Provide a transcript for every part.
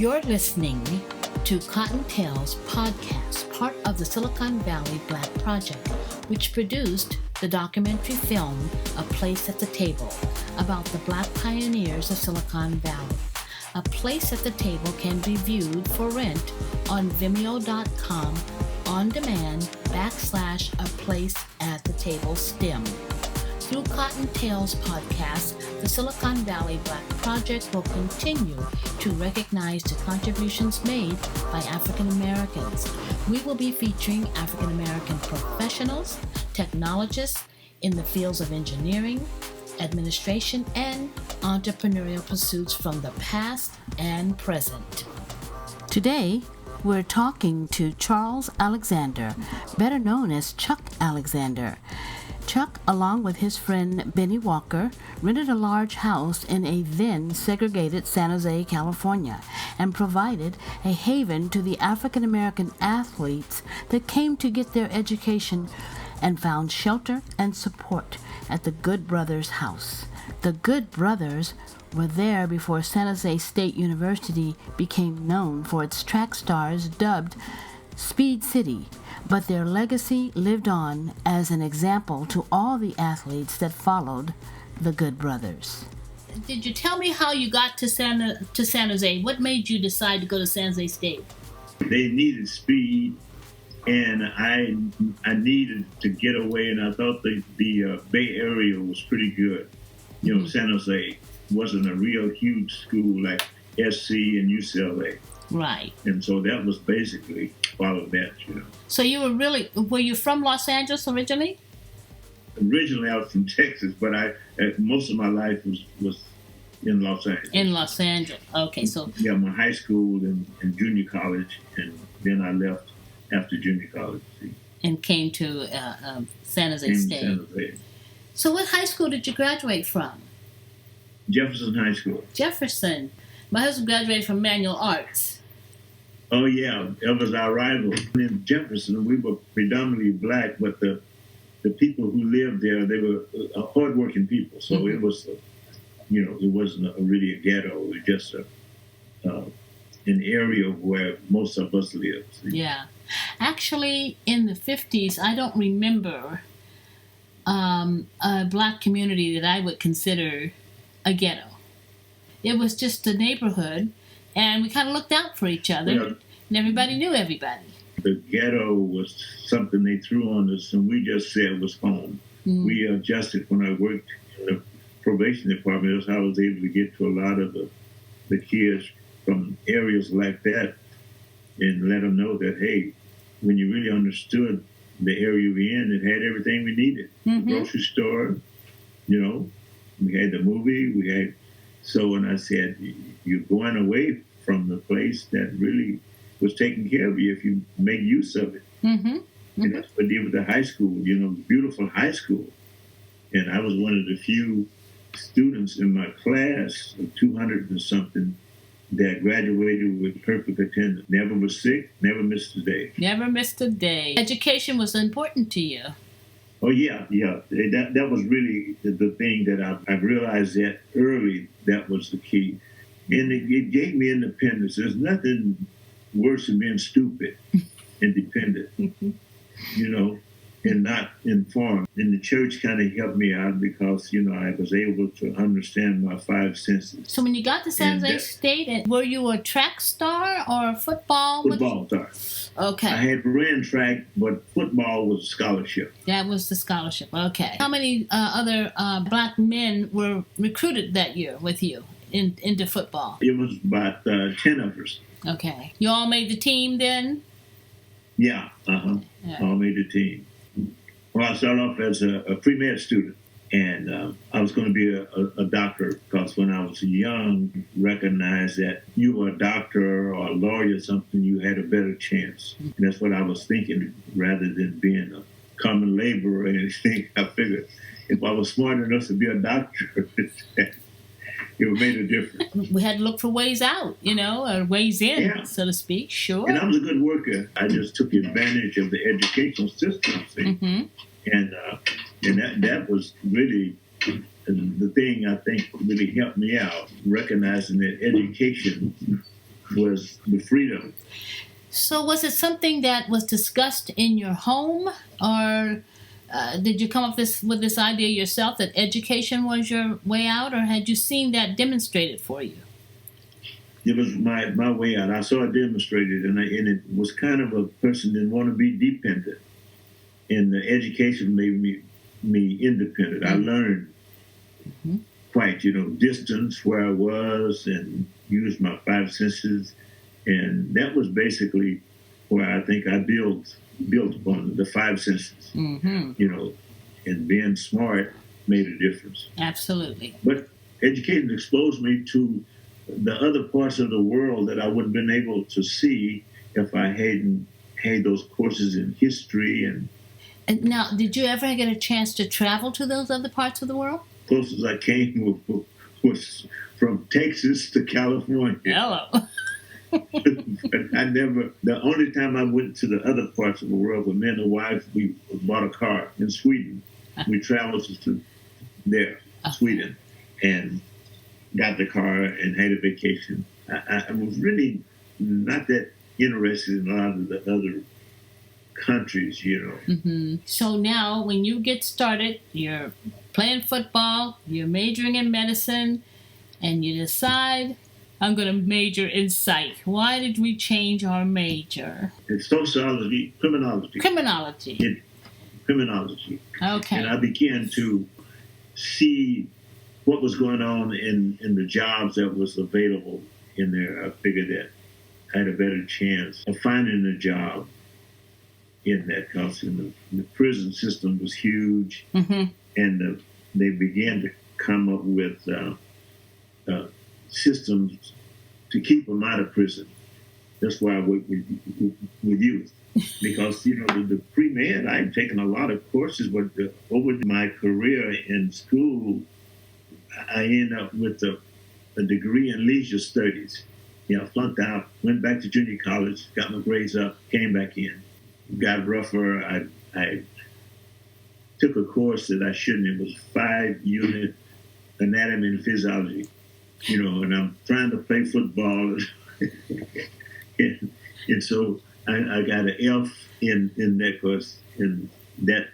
You're listening to Cottontail's podcast, part of the Silicon Valley Black Project, which produced the documentary film A Place at the Table about the Black pioneers of Silicon Valley. A Place at the Table can be viewed for rent on Vimeo.com on demand /A Place at the Table STEM. Through Cottontail's podcast, the Silicon Valley Black Project will continue to recognize the contributions made by African Americans. We will be featuring African American professionals, technologists in the fields of engineering, administration, and entrepreneurial pursuits from the past and present. Today, we're talking to Charles Alexander, better known as Chuck Alexander. Chuck, along with his friend Benny Walker, rented a large house in a then segregated San Jose, California, and provided a haven to the African American athletes that came to get their education and found shelter and support at the Good Brothers house. The Good Brothers were there before San Jose State University became known for its track stars dubbed Speed City, but their legacy lived on as an example to all the athletes that followed the Good Brothers. Did you tell me how you got to San Jose? What made you decide to go to San Jose State? They needed speed, and I needed to get away, and I thought the Bay Area was pretty good. You know, San Jose wasn't a real huge school like SC and UCLA. Right. And so that was basically followed that, you know. So were you from Los Angeles originally? Originally I was from Texas, but most of my life was in Los Angeles. In Los Angeles. Okay, so. Yeah, my high school and junior college, and then I left after junior college. See. And came to San Jose State. San Jose. So what high school did you graduate from? Jefferson High School. Jefferson. My husband graduated from Manual Arts. Oh, yeah. That was our rival. In Jefferson, we were predominantly black, but the people who lived there, they were hardworking people. So it was, it wasn't really a ghetto. It was just an area where most of us lived. See? Yeah. Actually, in the 50s, I don't remember a black community that I would consider a ghetto. It was just a neighborhood, and we kind of looked out for each other, and everybody knew everybody. The ghetto was something they threw on us, and we just said was home. We adjusted when I worked in the probation department. That's how I was able to get to a lot of the kids from areas like that and let them know that, hey, when you really understood the area we're in, it had everything we needed. The grocery store, we had the movie, So when I said, you're going away from the place that really was taking care of you if you make use of it. And that's what I did with the high school, beautiful high school. And I was one of the few students in my class of 200 and something that graduated with perfect attendance. Never was sick, never missed a day. Never missed a day. Education was important to you. Oh, yeah. That was really the thing that I realized that early, that was the key. And it gave me independence. There's nothing worse than being stupid and dependent, and not informed. And the church kind of helped me out because, I was able to understand my five senses. So when you got to San Jose State, were you a track star or football? Football star. Okay. I had ran track, but football was a scholarship. That was the scholarship. Okay. How many other black men were recruited that year with you into football? It was about 10 of us. Okay. You all made the team then? Yeah. All made the team. Well, I started off as a pre-med student, and I was going to be a doctor because when I was young, recognized that you were a doctor or a lawyer or something, you had a better chance. And that's what I was thinking rather than being a common laborer or anything. I figured if I was smart enough to be a doctor, it would make a difference. We had to look for ways out, or ways in, so to speak. Sure. And I was a good worker. I just took advantage of the educational system, see? And that was really the thing I think really helped me out, recognizing that education was the freedom. So was it something that was discussed in your home, or did you come up with this idea yourself that education was your way out, or had you seen that demonstrated for you? It was my way out. I saw it demonstrated, and it was kind of a person didn't want to be dependent. And the education made me independent. I learned quite, distance where I was and used my five senses. And that was basically where I think I built upon the five senses, and being smart made a difference. Absolutely. But education exposed me to the other parts of the world that I wouldn't have been able to see if I hadn't had those courses in history. And now, did you ever get a chance to travel to those other parts of the world? Closest I came was from Texas to California. Hello. But the only time I went to the other parts of the world with me and the wife, we bought a car in Sweden. We traveled to there, Sweden, and got the car and had a vacation. I was really not that interested in a lot of the other countries, So now when you get started, you're playing football, you're majoring in medicine, and you decide, I'm going to major in psych. Why did we change our major? It's sociology, criminology. Criminology. Okay. And I began to see what was going on in the jobs that was available in there. I figured that I had a better chance of finding a job in that, because the prison system was huge, and they began to come up with systems to keep them out of prison. That's why I work with youth, because the pre-med, I had taken a lot of courses, but over my career in school, I ended up with a degree in leisure studies. I flunked out, went back to junior college, got my grades up, came back in. Got rougher. I took a course that I shouldn't. It was 5-unit anatomy and physiology, and I'm trying to play football. and so I got an F in that course, and that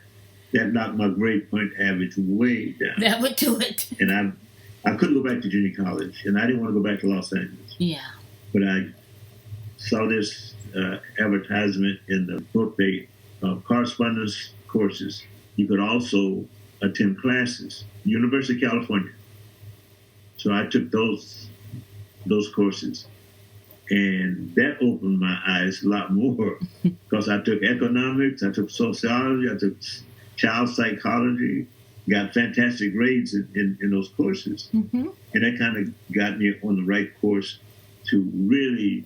knocked my grade point average way down. That would do it. And I couldn't go back to junior college, and I didn't want to go back to Los Angeles. Yeah. But I saw this advertisement in the book, they correspondence courses. You could also attend classes, University of California. So I took those courses, and that opened my eyes a lot more, because I took economics, I took sociology, I took child psychology, got fantastic grades in those courses. And that kind of got me on the right course to really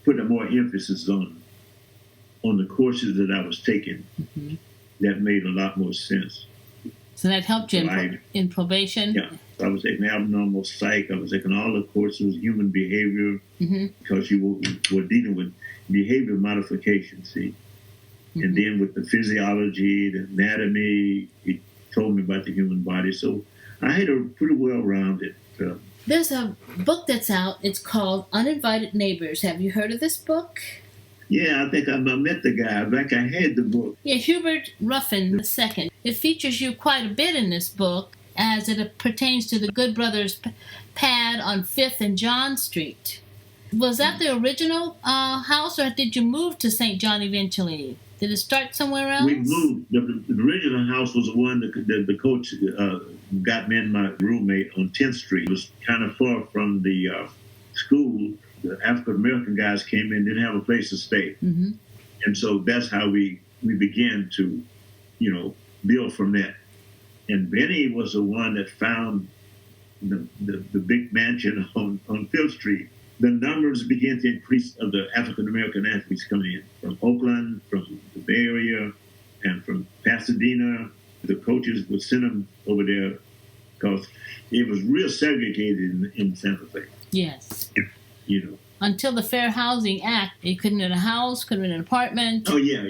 put a more emphasis on the courses that I was taking. That made a lot more sense. So that helped you in probation? Yeah. I was taking abnormal psych. I was taking all the courses, human behavior, because you were dealing with behavior modification, see? And then with the physiology, the anatomy, it told me about the human body. So I had a pretty well-rounded... There's a book that's out. It's called Uninvited Neighbors. Have you heard of this book? Yeah, I think I met the guy. Like, I had the book. Yeah, Hubert Ruffin II. It features you quite a bit in this book as it pertains to the Good Brothers pad on 5th and John Street. Was that the original house, or did you move to St. John eventually? Did it start somewhere else? We moved. The original house was the one that the coach got me and my roommate on 10th Street. It was kind of far from the school. The African-American guys came in, didn't have a place to stay. And so that's how we began to, build from that. And Benny was the one that found the big mansion on 5th Street. The numbers began to increase of the African-American athletes coming in from Oakland, from the Bay Area, and from Pasadena. The coaches would send them over there because it was real segregated in Santa Fe. Yes. Until the Fair Housing Act, you couldn't rent a house, couldn't rent an apartment. Oh, yeah.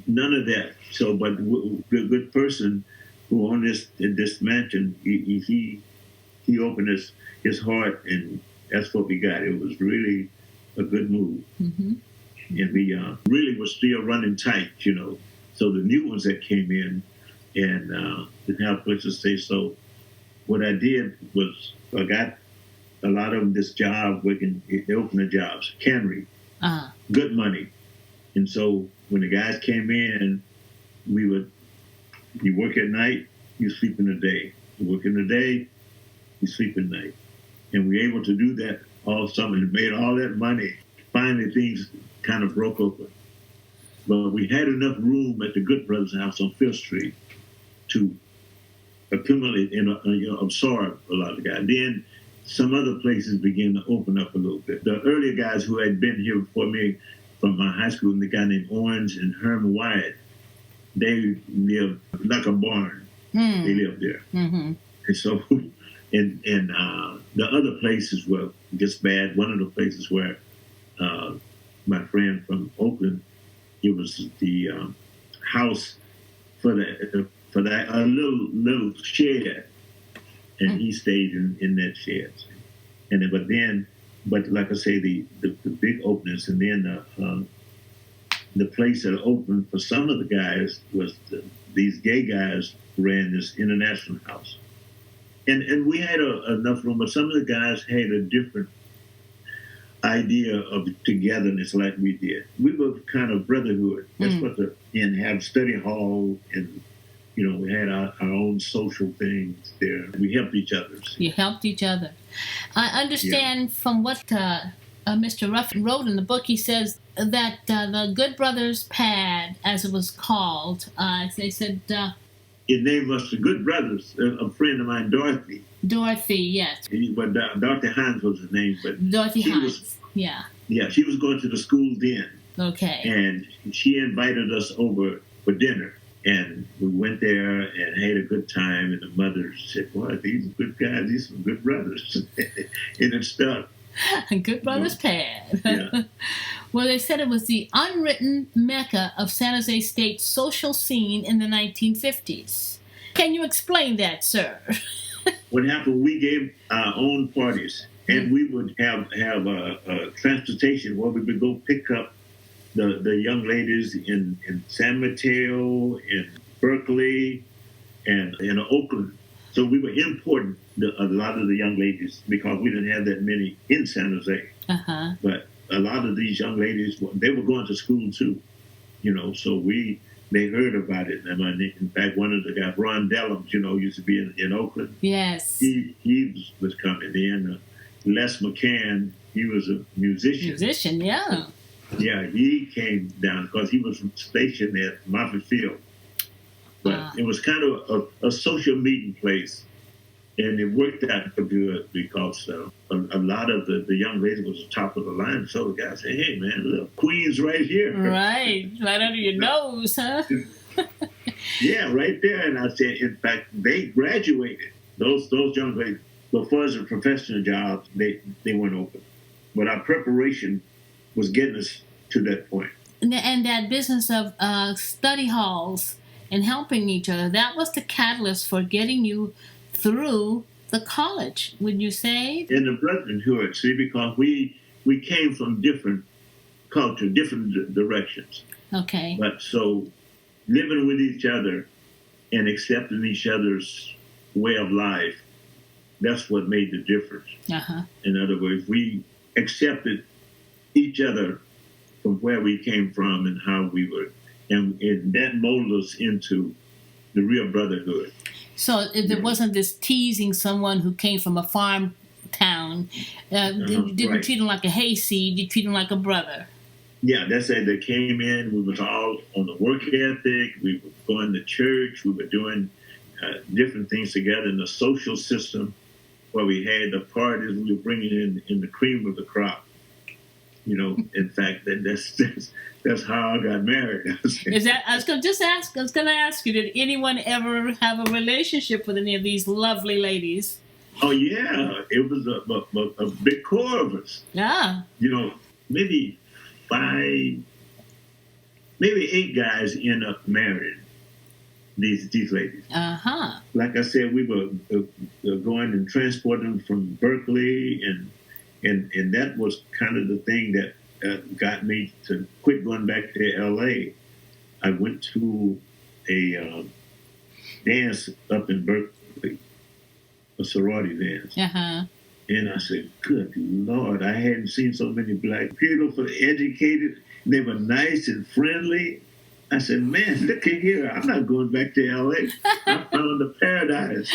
None of that. So, but the good person who owned this mansion, he opened his heart and that's what we got. It was really a good move. Mm-hmm. And we really were still running tight, So the new ones that came in and didn't have a place to stay. So what I did was I got a lot of them this job working, they opened the jobs, cannery, good money. And so when the guys came in, you work at night, you sleep in the day. You work in the day, you sleep at night. And we were able to do that all summer and made all that money. Finally, things kind of broke open. But we had enough room at the Good Brothers house on Fifth Street to accumulate and absorb a lot of guys. Then some other places began to open up a little bit. The earlier guys who had been here before me from my high school, the guy named Orange and Herman Wyatt, they lived like a barn. They lived there. Mm-hmm. And so, and the other places were just bad. One of the places where my friend from Oakland, it was the house for that little shed, and he stayed in that shed. And but like I say, the big openings, and then the place that opened for some of the guys was these gay guys ran this international house, and we had enough room, but some of the guys had a different idea of togetherness like we did. We were kind of brotherhood. That's what and have study hall, and we had our own social things there. We helped each other. You helped each other. I understand from what Mr. Ruffin wrote in the book. He says that the Good Brothers Pad, as it was called, they said. His name was the Good Brothers. A friend of mine, Dorothy. Dorothy, yes. But Dorothy Hines was his name. But Dorothy Hines, yeah. Yeah, she was going to the school then. Okay. And she invited us over for dinner. And we went there and had a good time. And the mother said, "Boy, these are good guys. These are some good brothers." And it stuck. Good Brothers Pad. Yeah. Well, they said it was the unwritten mecca of San Jose State's social scene in the 1950s. Can you explain that, sir? What happened, we gave our own parties, and we would have a transportation where we would go pick up the young ladies in San Mateo, in Berkeley, and in Oakland. So we were importing a lot of the young ladies because we didn't have that many in San Jose. Uh-huh. But a lot of these young ladies, they were going to school too, so they heard about it. And in fact, one of the guys, Ron Dellums, used to be in Oakland. Yes. He was coming in. Les McCann, he was a musician. Musician, yeah. Yeah, he came down because he was stationed at Moffett Field. But it was kind of a social meeting place. And it worked out good because a lot of the young ladies was the top of the line. So the guy said, "Hey, man, look, Queen's right here." Right under your nose, huh? Yeah, right there. And I said, in fact, they graduated. Those young ladies, before as a professional job, they weren't open. But our preparation was getting us to that point. And that business of study halls and helping each other, that was the catalyst for getting you through the college, would you say? In the brotherhood, see, because we came from different culture, different directions. Okay. But so living with each other and accepting each other's way of life, that's what made the difference. Uh-huh. In other words, we accepted each other from where we came from and how we were. And that molded us into the real brotherhood. So if there wasn't this teasing someone who came from a farm town, you didn't treat them like a hayseed, you treat them like a brother. Yeah, that's it. They came in, we was all on the work ethic, we were going to church, we were doing different things together in the social system where we had the parties, we were bringing in the cream of the crop. In fact, that's how I got married. Is that? I was going to ask you, did anyone ever have a relationship with any of these lovely ladies? Oh yeah, it was a big core of us. Yeah. Maybe 8 guys end up married. These ladies. Uh-huh. Like I said, we were going and transporting them from Berkeley and that was kind of the thing that got me to quit going back to L.A. I went to a dance up in Berkeley, a sorority dance. Uh-huh. And I said, good Lord, I hadn't seen so many black, beautiful, educated. They were nice and friendly. I said, man, look at here. I'm not going back to L.A. I found a paradise.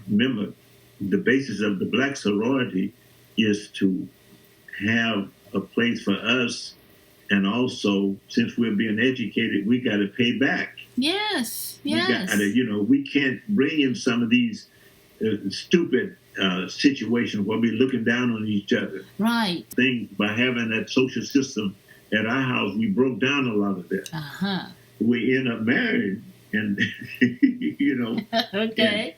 Remember, the basis of the black sorority is to have a place for us. And also, since we're being educated, we got to pay back. Yes. We can't bring in some of these stupid situation where we're looking down on each other. Right. By having that social system at our house, we broke down a lot of that. Uh-huh. We end up married, and Okay.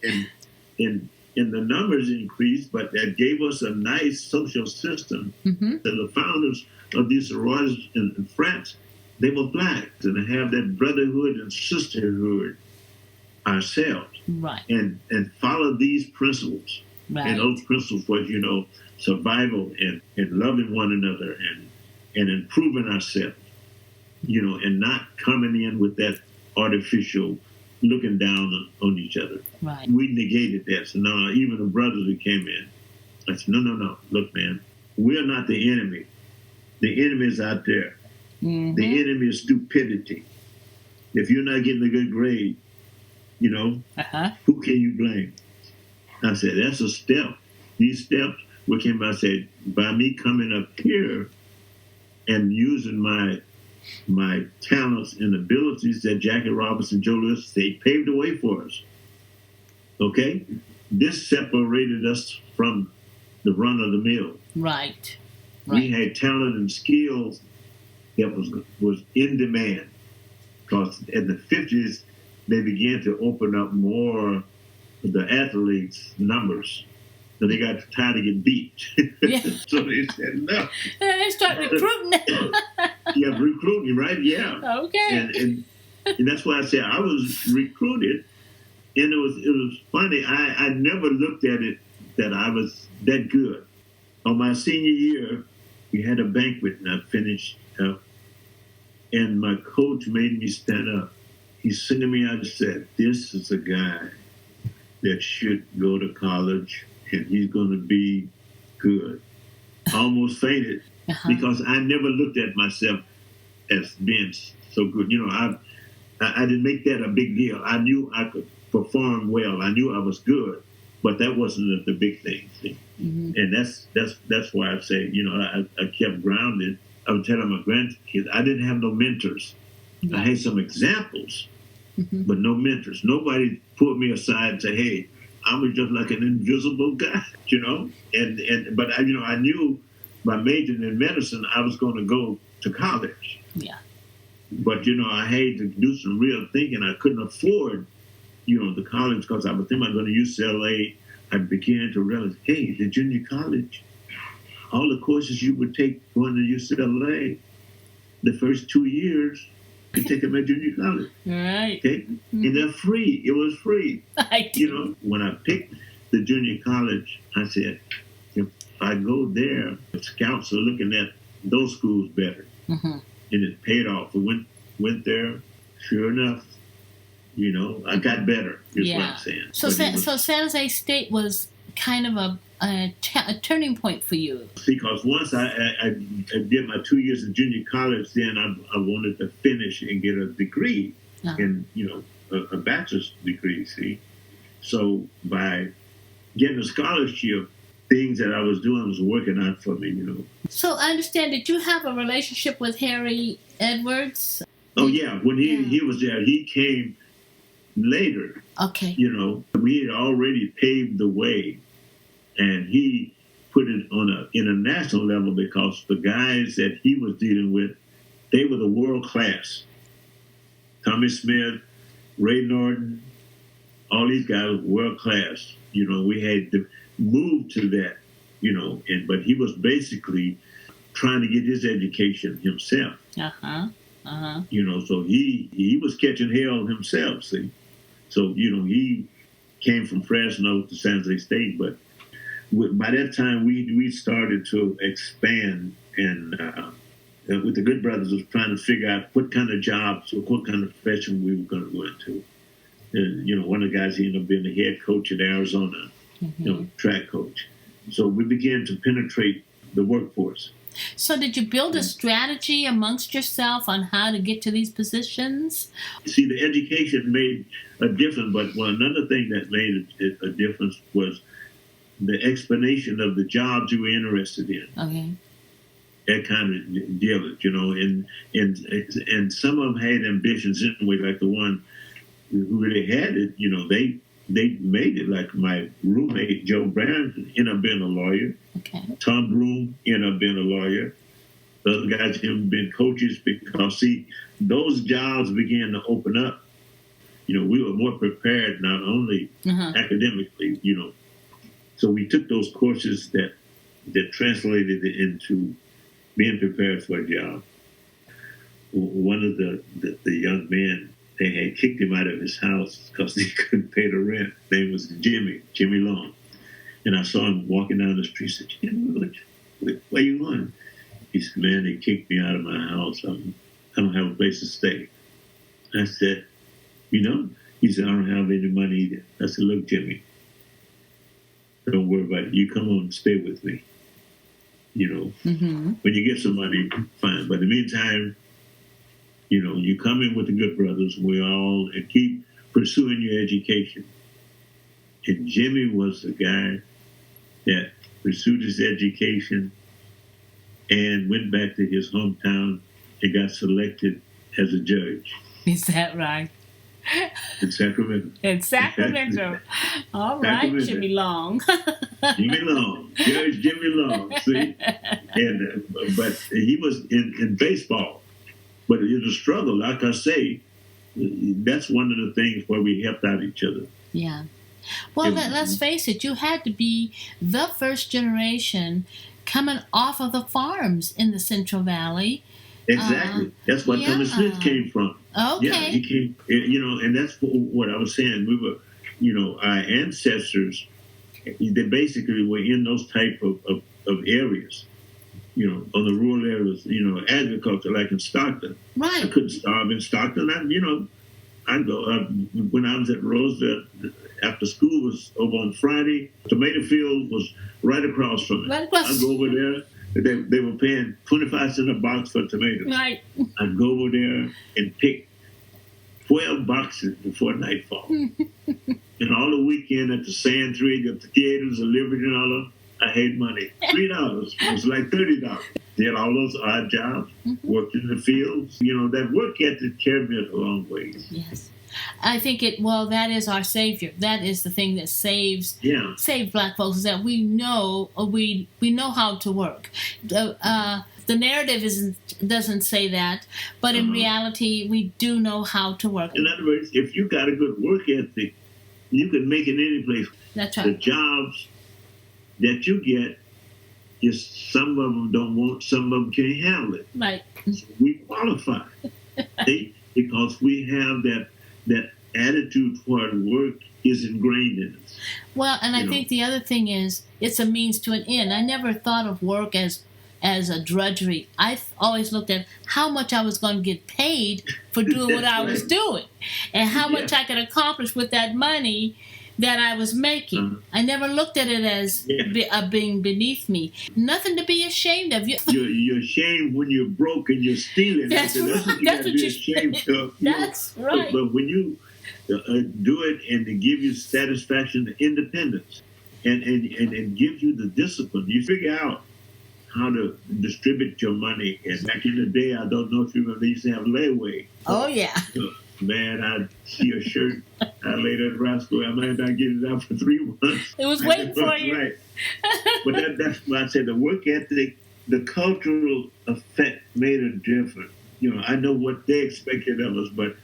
and the numbers increased, but that gave us a nice social system. Mm-hmm. The founders of these sororities in France, they were black, and to have that brotherhood and sisterhood ourselves, Right. and follow these principles. Right. And those principles was, survival and loving one another and improving ourselves, and not coming in with that artificial looking down on each other. Right. We negated that. So now even the brothers who came in, I said, no. Look, man, we're not the enemy. The enemy is out there. Mm-hmm. The enemy is stupidity. If you're not getting a good grade, Uh-huh. who can you blame? I said, that's a step. These steps, we came by, I said, by me coming up here and using my talents and abilities that Jackie Robinson, Joe Lewis, they paved the way for us. Okay? This separated us from the run of the mill. Right. We had talent and skills that was in demand. Because in the 50s, they began to open up more of the athletes' numbers. So they got tired of getting beat. Yeah. So they said, no. They start recruiting. Yeah, recruiting, right? Yeah. Okay. And that's why I said I was recruited. And it was funny. I never looked at it that I was that good. On my senior year, we had a banquet and I finished up. And my coach made me stand up. He singled me out and said, this is a guy that should go to college and he's going to be good. I almost fainted because I never looked at myself as being so good. I didn't make that a big deal. I knew I could perform well. I knew I was good, but that wasn't the big thing. Mm-hmm. And that's why I say, I kept grounded. I was telling my grandkids, I didn't have no mentors. Yeah. I had some examples, mm-hmm. but no mentors. Nobody pulled me aside and said, hey, I was just like an invisible guy, But I knew by majoring in medicine, I was going to go to college. Yeah. But, I had to do some real thinking. I couldn't afford, the college because I was thinking about going to UCLA. I began to realize, hey, the junior college, all the courses you would take going to UCLA, the first 2 years, you take them at junior college. Right. Okay? Mm-hmm. And they're free. It was free. When I picked the junior college, I said, if I go there, the scouts are looking at those schools better. Mm-hmm. And it paid off. I went there. Sure enough, I got better, is what I'm saying. So San Jose State was kind of a turning point for you. Because once I did my 2 years in junior college, then I wanted to finish and get a degree, and a bachelor's degree. See, so by getting a scholarship, things that I was doing was working out for me. So I understand. Did you have a relationship with Harry Edwards? Oh yeah, when he was there, he came later. Okay. We had already paved the way. And he put it on an international level because the guys that he was dealing with, they were the world class. Tommy Smith, Ray Norton, all these guys were world class. We had to move to that, but he was basically trying to get his education himself. Uh-huh. Uh-huh. So he was catching hell himself, see. So, he came from Fresno to San Jose State, but by that time we started to expand, and with the Good Brothers was trying to figure out what kind of jobs or what kind of profession we were going to go into. And, one of the guys ended up being the head coach at Arizona, track coach. So we began to penetrate the workforce. So did you build a strategy amongst yourself on how to get to these positions? See, the education made a difference, but another thing that made a difference was the explanation of the jobs you were interested in. Okay. That kind of deal, and some of them had ambitions anyway, like the one who really had it, they made it. Like my roommate, Joe Brown, ended up being a lawyer. Okay. Tom Broom ended up being a lawyer. The other guys have been coaches because, see, those jobs began to open up. We were more prepared, not only academically, So we took those courses that translated into being prepared for a job. One of the young men, they had kicked him out of his house because he couldn't pay the rent. His name was Jimmy Long. And I saw him walking down the street. I said, Jimmy, where you going? He said, man, they kicked me out of my house. I don't have a place to stay. I said, He said, I don't have any money either. I said, look, Jimmy, don't worry about it. You come on and stay with me. When you get some money, fine. But in the meantime, you come in with the Good Brothers, and keep pursuing your education. And Jimmy was the guy that pursued his education and went back to his hometown and got selected as a judge. Is that right? In Sacramento. In Sacramento. All right, Sacramento. Jimmy Long. Jimmy Long. Judge Jimmy Long. See? And, but he was in baseball. But it was a struggle. Like I say, that's one of the things where we helped out each other. Yeah. Well, let's face it. You had to be the first generation coming off of the farms in the Central Valley. Exactly. That's where Thomas Smith came from. Okay. Yeah, he came, and that's what I was saying. We were, our ancestors, they basically were in those type of areas, on the rural areas, agriculture, like in Stockton. Right. I couldn't starve in Stockton. I'd go when I was at Roosevelt, after school was over on Friday, tomato field was right across from it. Right across. I'd go over there. They were paying 25 cents a box for tomatoes. Right. I'd go over there and pick 12 boxes before nightfall. And all the weekend at the Sand Tree, the theaters, the Liberty and all of them, I had money. $3. It was like $30. Did all those odd jobs, worked in the fields. That work ethic carried me a long ways. Yes. I think that is our savior. That is the thing that saves Black folks, is that we know how to work. The narrative doesn't say that, but in reality, we do know how to work. In other words, if you got a good work ethic, you can make it any place. That's right. The jobs that you get, some of them don't want, some of them can't handle it. Right. So we qualify, because we have that attitude toward work is ingrained in us. Well, and I think the other thing is it's a means to an end. I never thought of work as a drudgery. I always looked at how much I was going to get paid for doing what I was doing, and how much I could accomplish with that money that I was making. I never looked at it as being beneath me. Nothing to be ashamed of. You're ashamed when you're broke and you're stealing. That's what you got to be ashamed of. That's right. But when you do it and to give you satisfaction, independence, and give you the discipline, you figure out how to distribute your money. And back in the day, I don't know if you remember, they used to have layaway. Oh, yeah. Man, I'd see a shirt I laid at Roscoe. I might not get it out for 3 months. It was waiting for you. Right. But that's why I said the work ethic, the cultural effect made a difference. I know what they expected of us, but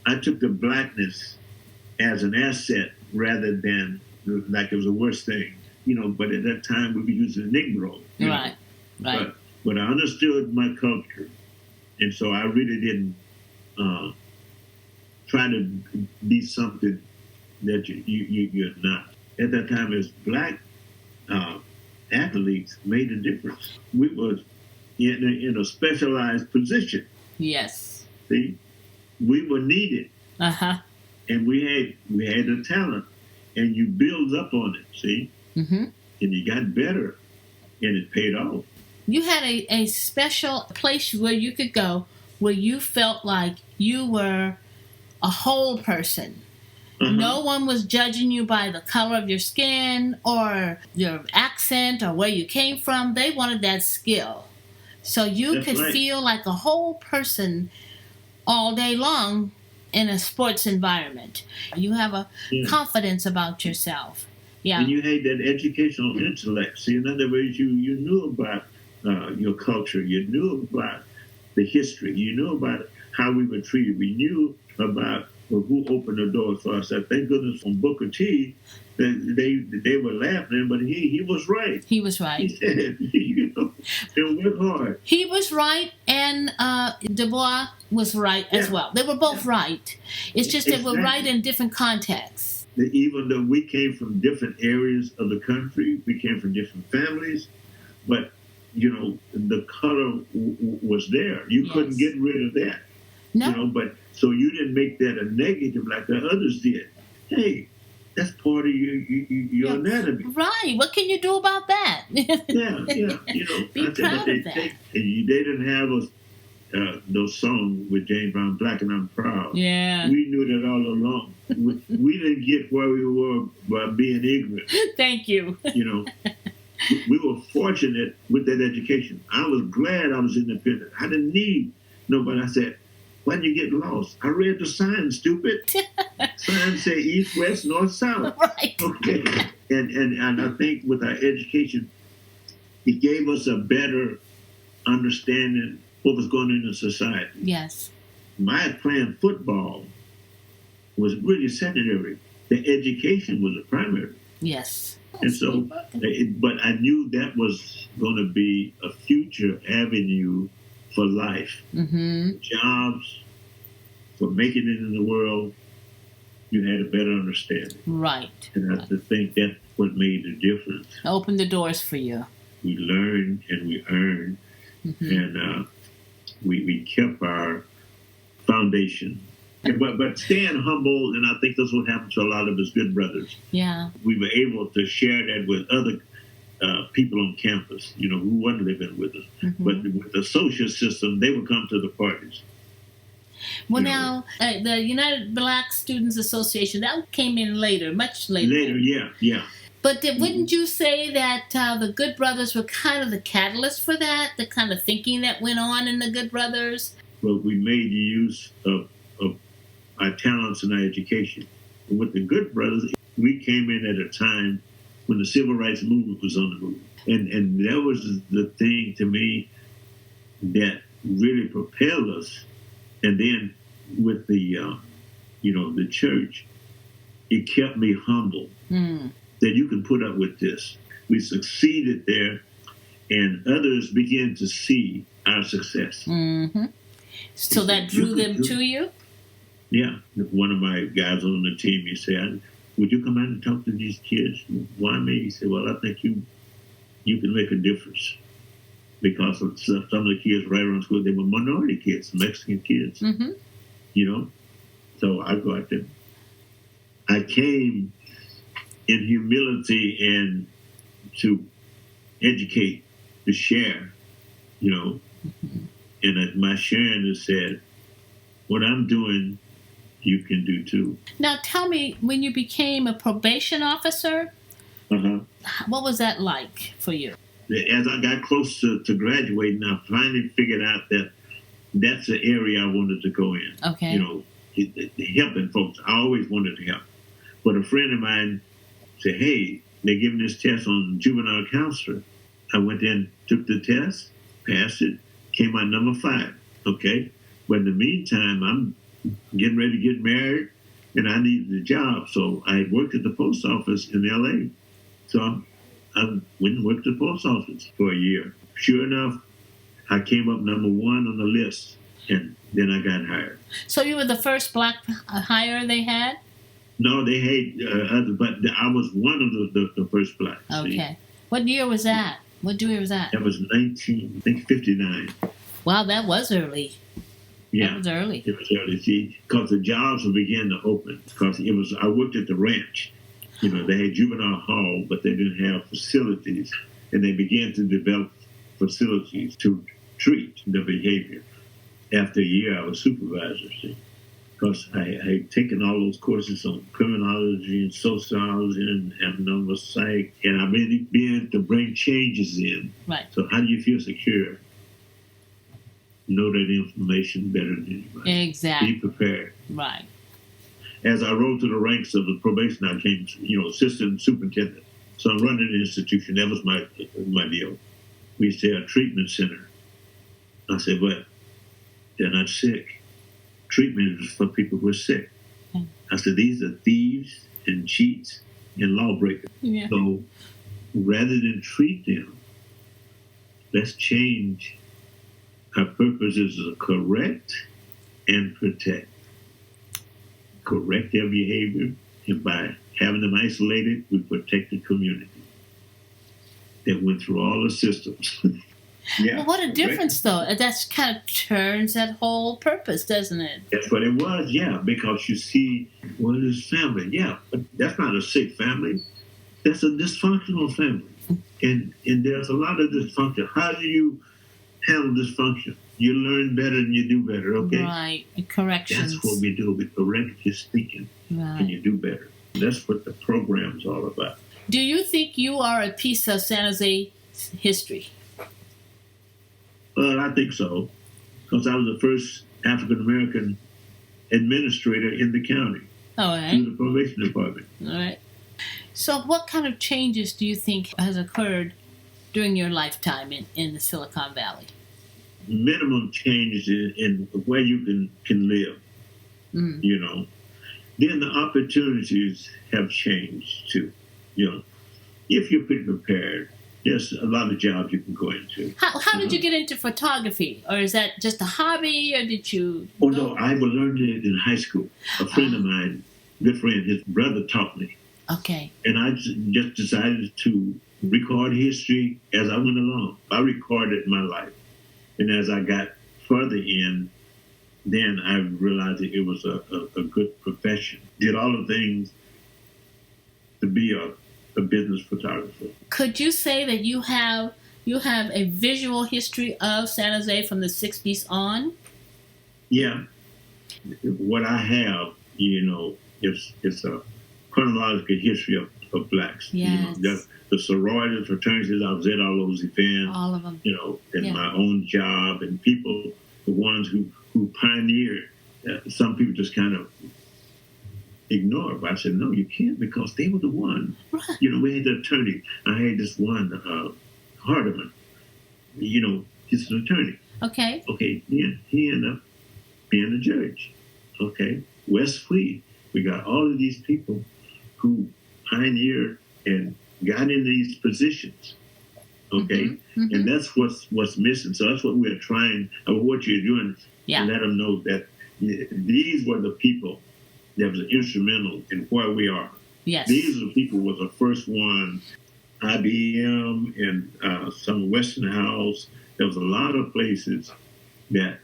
I took the blackness as an asset rather than like it was the worst thing. But at that time we were using Negro. Right. Right. But I understood my culture, and so I really didn't try to be something that you're not. At that time, as black athletes made a difference. We were in a specialized position. Yes. See, we were needed, Uh-huh. and we had the talent, and you build up on it. See, Mm-hmm. and you got better, and it paid off. You had a special place where you could go where you felt like you were a whole person. Uh-huh. No one was judging you by the color of your skin or your accent or where you came from. They wanted that skill. So you That's could right. feel like a whole person all day long in a sports environment. You have a Yeah. confidence about yourself. Yeah. And you had that educational intellect. See, in other words, you knew about your culture. You knew about the history. You knew about how we were treated. We knew about who opened the doors for us. I thank goodness from Booker T. that they were laughing, but he was right. He was He right. said, and work hard. He was right, and Du Bois was right as Yeah. well. They were both right. It's just they were Exactly. right in different contexts. That even though we came from different areas of the country, we came from different families, but the color was there. You couldn't Yes. get rid of that. No, But so you didn't make that a negative like the others did. Hey, that's part of your Yeah. anatomy. right. What can you do about that? Yeah. Be I said, proud but of that. they didn't have those songs with James Brown, Black and I'm Proud. Yeah. We knew that all along. We didn't get where we were by being ignorant. Thank you. We were fortunate with that education. I was glad I was independent. I didn't need nobody. I said, why did you get lost? I read the signs, stupid. Signs say east, west, north, south. Right. Okay. And I think with our education, it gave us a better understanding what was going on in society. Yes. My playing football was really secondary. The education was the primary. Yes. And so, but I knew that was going to be a future avenue for life, Mm-hmm. jobs, for making it in the world. You had a better understanding. Right. And I think that's what made the difference. Open the doors for you. We learned and we earned, Mm-hmm. and we kept our foundation. But staying humble, and I think that's what happened to a lot of us good brothers. Yeah. We were able to share that with other people on campus, who wasn't living with us. Mm-hmm. But with the social system, they would come to the parties. Well, you know. now, the United Black Students Association, that came in later, much later. Later, yeah. But wouldn't you say that the Good Brothers were kind of the catalyst for that, the kind of thinking that went on in the Good Brothers? But we made use of our talents and our education. And with the Good Brothers, we came in at a time when the civil rights movement was on the move. And that was the thing to me that really propelled us. And then with the, the church, it kept me humble that you can put up with this. We succeeded there, and others began to see our success. Mm-hmm. So that drew them to you? Yeah. One of my guys on the team, he said, would you come out and talk to these kids? Why me? He said, well, I think you can make a difference. Because of some of the kids right around school, they were minority kids, Mexican kids. Mm-hmm. So I go out there. I came in humility and to educate, to share, And my sharing has said, what I'm doing, you can do too. Now, tell me, when you became a probation officer, what was that like for you? As I got close to graduating, I finally figured out that that's the area I wanted to go in. Okay. Helping folks. I always wanted to help. But a friend of mine said, hey, they're giving this test on juvenile counselor. I went in, took the test, passed it, came out number 5. Okay. But in the meantime, I'm getting ready to get married, and I needed a job. So I worked at the post office in L.A. So I went and worked at the post office for a year. Sure enough, I came up number 1 on the list, and then I got hired. So you were the first black hire they had? No, they had others, but I was one of the first blacks. Okay. What year was that? What year was that? That was 1959. Wow, that was early. Yeah. That was early. It was early. See, because the jobs were beginning to open. Because I worked at the ranch. You know, they had juvenile hall, but they didn't have facilities. And they began to develop facilities to treat the behavior. After a year, I was supervisor, see. Because I had taken all those courses on criminology and sociology and abnormal psych, and I really began to bring changes in. Right. So how do you feel secure? Know that information better than anybody. Exactly. Be prepared. Right. As I rose to the ranks of the probation, I became, assistant superintendent. So I'm running the institution. That was my deal. We used to have a treatment center. I said, but they're not sick. Treatment is for people who are sick. Okay. I said, these are thieves and cheats and lawbreakers. Yeah. So rather than treat them, let's change. Our purpose is to correct and protect. Correct their behavior, and by having them isolated, we protect the community that went through all the systems. Yeah. Well, what a difference, though. That kind of turns that whole purpose, doesn't it? That's what it was, yeah, because you see, well, this family, yeah, but that's not a sick family. That's a dysfunctional family. And there's a lot of dysfunction. How do you handle dysfunction? You learn better and you do better, okay? Right. Corrections. That's what we do. We correct your thinking Right. and you do better. That's what the program's all about. Do you think you are a piece of San Jose history? Well, I think so, because I was the first African-American administrator in the county All right. through the probation department. All right. So what kind of changes do you think has occurred during your lifetime in the Silicon Valley? Minimum changes in where you can live, you know. Then the opportunities have changed too, you know. If you're pretty prepared, there's a lot of jobs you can go into. How did you get into photography? Or is that just a hobby, or did you... Oh, no, I learned it in high school. A friend of mine, good friend, his brother taught me. Okay. And I just decided to record history as I went along. I recorded my life. And as I got further in, then I realized that it was a good profession. Did all the things to be a business photographer. Could you say that you have a visual history of San Jose from the 60s on? Yeah. What I have, it's a chronological history of blacks. Yes. The sororities, fraternities, I was at all those events. All of them. And my own job, and people, the ones who pioneered. Some people just kind of ignore it. But I said, no, you can't, because they were the one. Right. We had the attorney. I had this one, Hardeman. He's an attorney. Okay. Okay, he ended up being a judge. Okay, Wes Fleet. We got all of these people who pioneered and got in these positions. Okay, and that's what's missing. So that's what we're trying. What you're doing, to let them know that these were the people that was instrumental in where we are. Yes. These are the people who was the first one. IBM and some Westinghouse. There was a lot of places that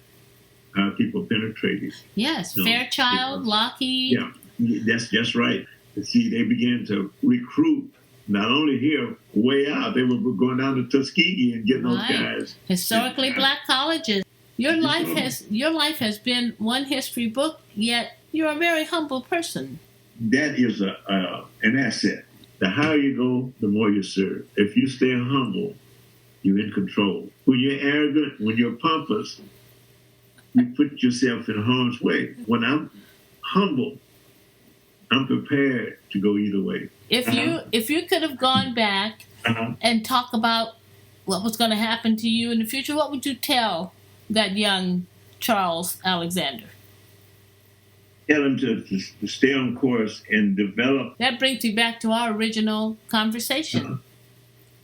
people penetrated. Yes, Fairchild, Lockheed. Yeah, that's right. See, they began to recruit, not only here, way out. They were going down to Tuskegee and getting those guys. Historically black colleges. Your life has been one history book, yet you're a very humble person. That is an asset. The higher you go, the more you serve. If you stay humble, you're in control. When you're arrogant, when you're pompous, you put yourself in harm's way. When I'm humble, I'm prepared to go either way. If you could have gone back and talk about what was going to happen to you in the future, what would you tell that young Charles Alexander? Tell him to stay on course and develop. That brings me back to our original conversation.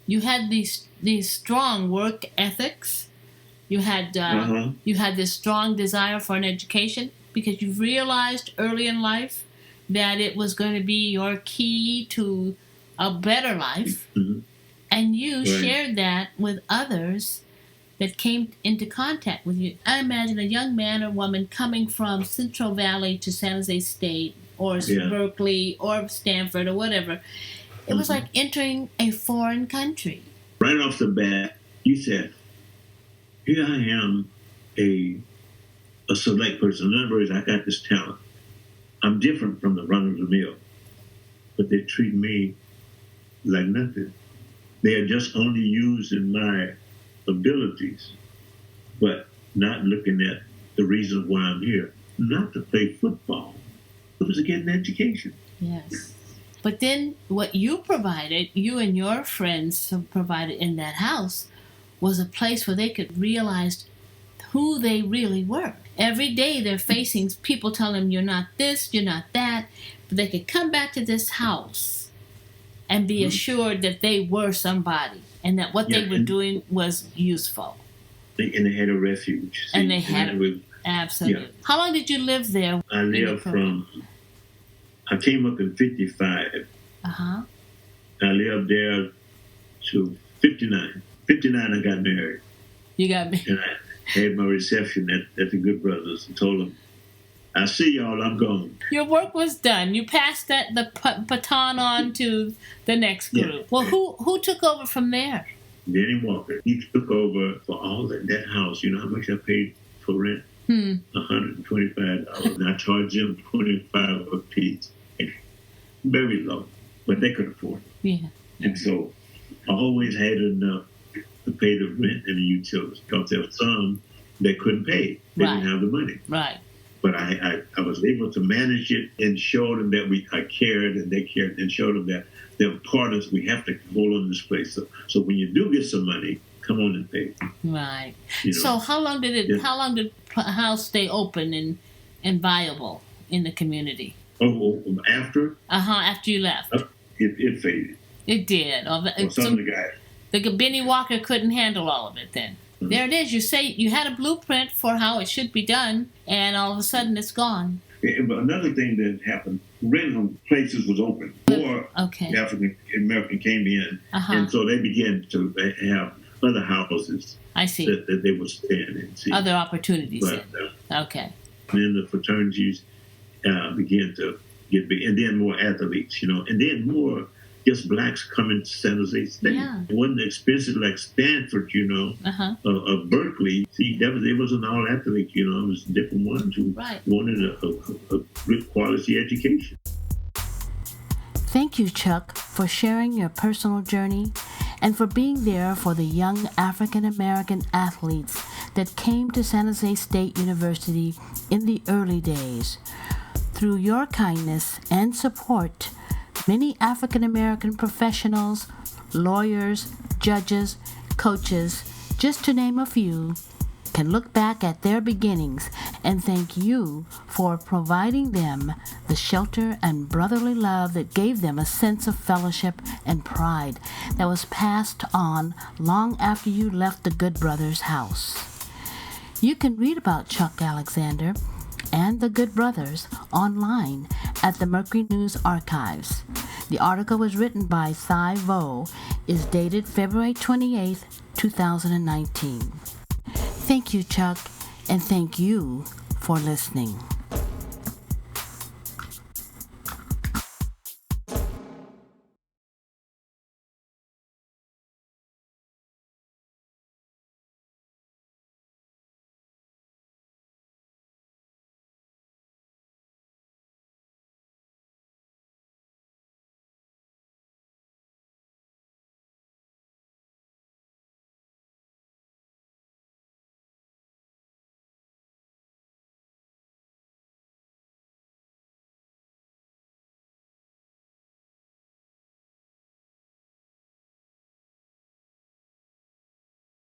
You had these strong work ethics. You had this strong desire for an education because you realized early in life that it was going to be your key to a better life. And you Right. shared that with others that came into contact with you. I imagine a young man or woman coming from Central Valley to San Jose State or Yeah. Berkeley or Stanford or whatever. It was like entering a foreign country. Right off the bat, you said, here I am, a select person. In other words, I got this talent. I'm different from the run-of-the-mill, but they treat me like nothing. They are just only using my abilities, but not looking at the reason why I'm here. Not to play football, it was to get an education. Yes. But then what you provided, you and your friends provided in that house, was a place where they could realize who they really were. Every day they're facing people telling them, you're not this, you're not that, but they could come back to this house and be assured that they were somebody and that what they were doing was useful. And they had a refuge. See? And they had absolutely. Yeah. How long did you live there? I came up in 55. Uh-huh. I lived there to 59. 59, I got married. You got me. And I had my reception at the Good Brothers and told them, I see y'all, I'm gone. Your work was done. You passed the baton on to the next group. Yeah. Well, who took over from there? Danny Walker. He took over for all that house. You know how much I paid for rent? $125. And I charged them $25 a piece. Very low, but they could afford it. Yeah. And so I always had enough to pay the rent and the utilities, because there were some that couldn't pay. They didn't have the money. Right. But I was able to manage it and show them that I cared and they cared, and show them that they're partners. We have to hold on this place. So when you do get some money, come on and pay. Right. You know? So how long did the house stay open and viable in the community? After? After you left. It faded. It did. Some of the guys. The Benny Walker couldn't handle all of it then. Mm-hmm. There it is. You say you had a blueprint for how it should be done, and all of a sudden it's gone. Yeah, but another thing that happened, rental places was open. More African American came in, and so they began to have other houses. I see. That they would stay in. See. Other opportunities. But, okay. And then the fraternities began to get big, and then more athletes, and then more just blacks coming to San Jose State. Yeah. It wasn't expensive like Stanford, or Berkeley. See, it wasn't all athletes, it was different ones who wanted a good quality education. Thank you, Chuck, for sharing your personal journey and for being there for the young African American athletes that came to San Jose State University in the early days. Through your kindness and support, many African American professionals, lawyers, judges, coaches, just to name a few, can look back at their beginnings and thank you for providing them the shelter and brotherly love that gave them a sense of fellowship and pride that was passed on long after you left the Good Brothers house. You can read about Chuck Alexander and the Good Brothers online at the Mercury News Archives. The article was written by Thai Vo, is dated February 28, 2019. Thank you, Chuck, and thank you for listening.